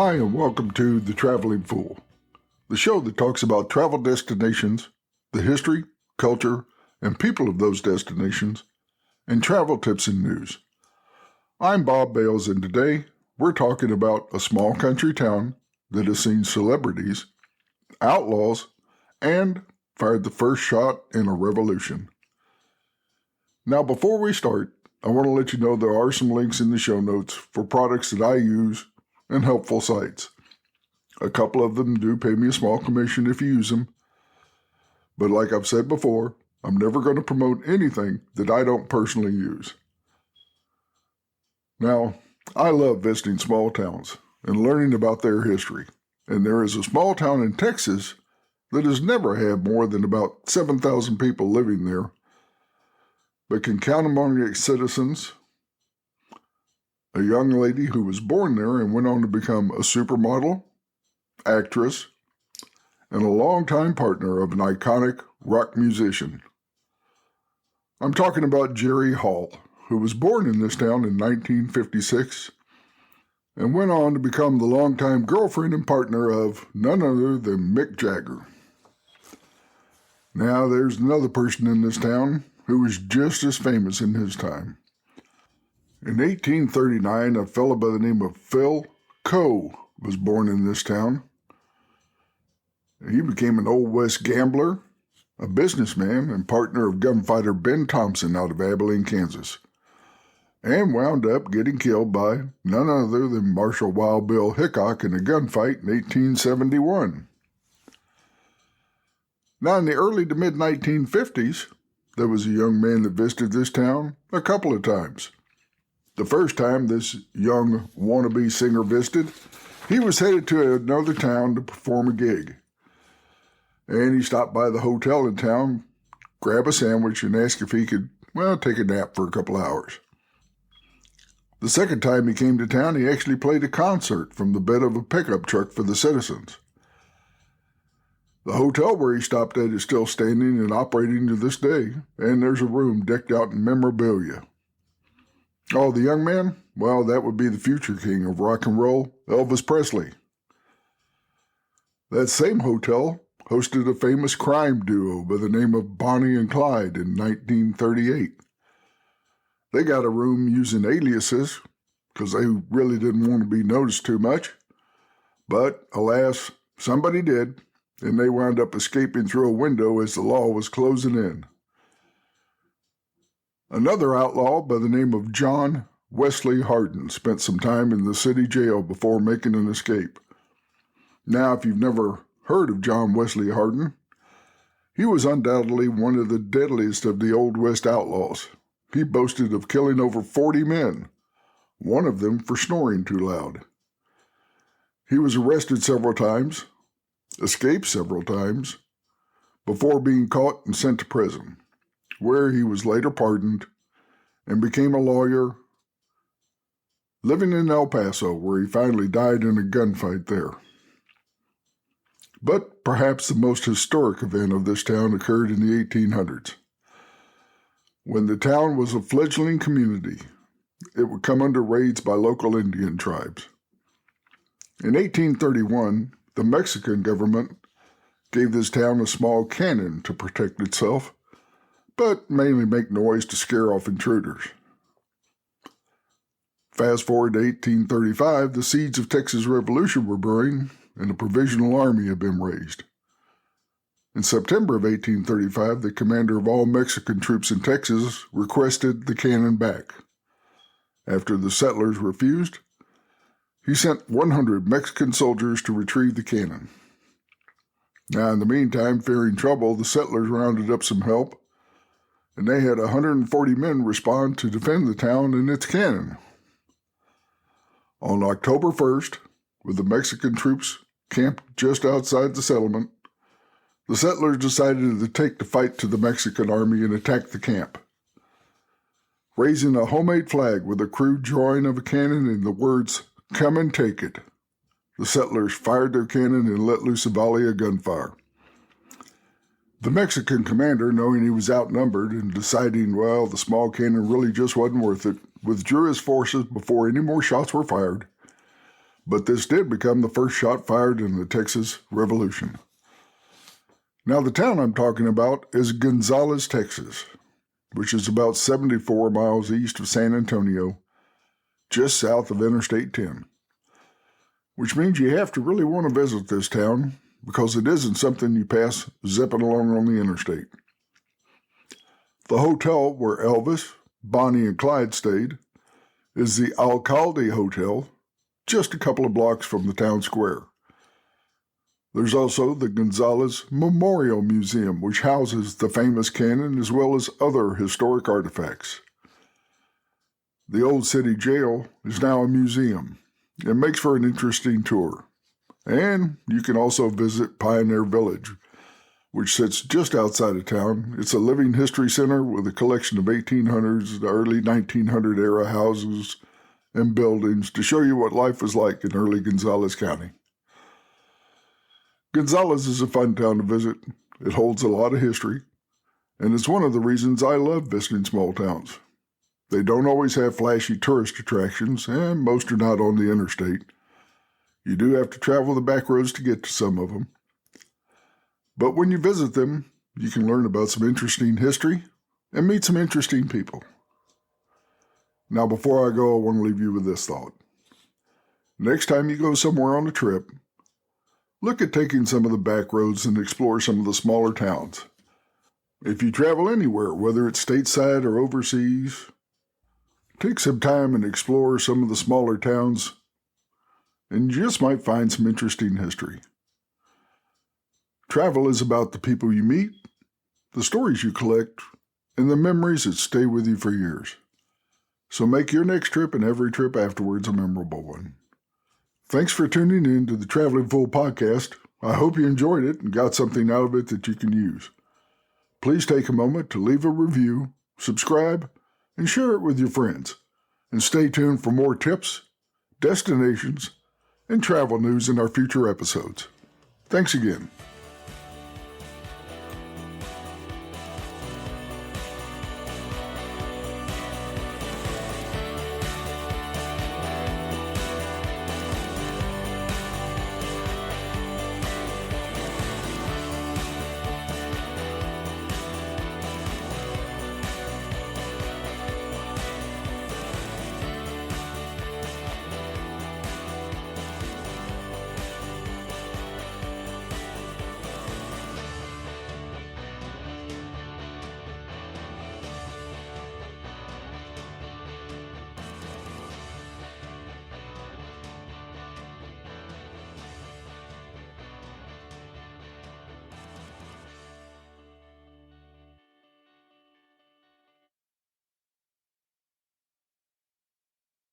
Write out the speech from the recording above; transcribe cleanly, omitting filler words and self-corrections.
Hi, and welcome to The Traveling Fool, the show that talks about travel destinations, the history, culture, and people of those destinations, and travel tips and news. I'm Bob Bales, and today we're talking about a small country town that has seen celebrities, outlaws, and fired the first shot in a revolution. Now, before we start, I want to let you know there are some links in the show notes for products that I use and helpful sites. A couple of them do pay me a small commission if you use them, but like I've said before, I'm never going to promote anything that I don't personally use. Now, I love visiting small towns and learning about their history, and there is a small town in Texas that has never had more than about 7,000 people living there, but can count among its citizens a young lady who was born there and went on to become a supermodel, actress, and a longtime partner of an iconic rock musician. I'm talking about Jerry Hall, who was born in this town in 1956 and went on to become the longtime girlfriend and partner of none other than Mick Jagger. Now, there's another person in this town who was just as famous in his time. In 1839, a fellow by the name of Phil Coe was born in this town. He became an Old West gambler, a businessman, and partner of gunfighter Ben Thompson out of Abilene, Kansas, and wound up getting killed by none other than Marshal Wild Bill Hickok in a gunfight in 1871. Now, in the early to mid-1950s, there was a young man that visited this town a couple of times. The first time this young wannabe singer visited, he was headed to another town to perform a gig. And he stopped by the hotel in town, grab a sandwich, and asked if he could, take a nap for a couple hours. The second time he came to town, he actually played a concert from the bed of a pickup truck for the citizens. The hotel where he stopped at is still standing and operating to this day, and there's a room decked out in memorabilia. Oh, the young man? Well, that would be the future king of rock and roll, Elvis Presley. That same hotel hosted a famous crime duo by the name of Bonnie and Clyde in 1938. They got a room using aliases because they really didn't want to be noticed too much. But, alas, somebody did, and they wound up escaping through a window as the law was closing in. Another outlaw by the name of John Wesley Hardin spent some time in the city jail before making an escape. Now, if you've never heard of John Wesley Hardin, he was undoubtedly one of the deadliest of the Old West outlaws. He boasted of killing over 40 men, one of them for snoring too loud. He was arrested several times, escaped several times, before being caught and sent to prison, where he was later pardoned and became a lawyer, living in El Paso, where he finally died in a gunfight there. But perhaps the most historic event of this town occurred in the 1800s. When the town was a fledgling community, it would come under raids by local Indian tribes. In 1831, the Mexican government gave this town a small cannon to protect itself, but mainly make noise to scare off intruders. Fast forward to 1835, the seeds of Texas Revolution were brewing, and a provisional army had been raised. In September of 1835, the commander of all Mexican troops in Texas requested the cannon back. After the settlers refused, he sent 100 Mexican soldiers to retrieve the cannon. Now, in the meantime, fearing trouble, the settlers rounded up some help, and they had 140 men respond to defend the town and its cannon. On October 1st, with the Mexican troops camped just outside the settlement, the settlers decided to take the fight to the Mexican army and attack the camp. Raising a homemade flag with a crude drawing of a cannon and the words, "Come and take it," the settlers fired their cannon and let loose a volley of gunfire. The Mexican commander, knowing he was outnumbered and deciding, the small cannon really just wasn't worth it, withdrew his forces before any more shots were fired, but this did become the first shot fired in the Texas Revolution. Now, the town I'm talking about is Gonzales, Texas, which is about 74 miles east of San Antonio, just south of Interstate 10. Which means you have to really want to visit this town because it isn't something you pass zipping along on the interstate. The hotel where Elvis, Bonnie, and Clyde stayed is the Alcalde Hotel, just a couple of blocks from the town square. There's also the Gonzales Memorial Museum, which houses the famous cannon as well as other historic artifacts. The old city jail is now a museum. It makes for an interesting tour. And you can also visit Pioneer Village, which sits just outside of town. It's a living history center with a collection of 1800s to early 1900 era houses and buildings to show you what life was like in early Gonzales County. Gonzales is a fun town to visit. It holds a lot of history, and it's one of the reasons I love visiting small towns. They don't always have flashy tourist attractions, and most are not on the interstate. You do have to travel the back roads to get to some of them. But when you visit them, you can learn about some interesting history and meet some interesting people. Now, before I go, I want to leave you with this thought. Next time you go somewhere on a trip, look at taking some of the back roads and explore some of the smaller towns. If you travel anywhere, whether it's stateside or overseas, take some time and explore some of the smaller towns, and you just might find some interesting history. Travel is about the people you meet, the stories you collect, and the memories that stay with you for years. So make your next trip and every trip afterwards a memorable one. Thanks for tuning in to the Traveling Fool podcast. I hope you enjoyed it and got something out of it that you can use. Please take a moment to leave a review, subscribe, and share it with your friends. And stay tuned for more tips, destinations, and travel news in our future episodes. Thanks again.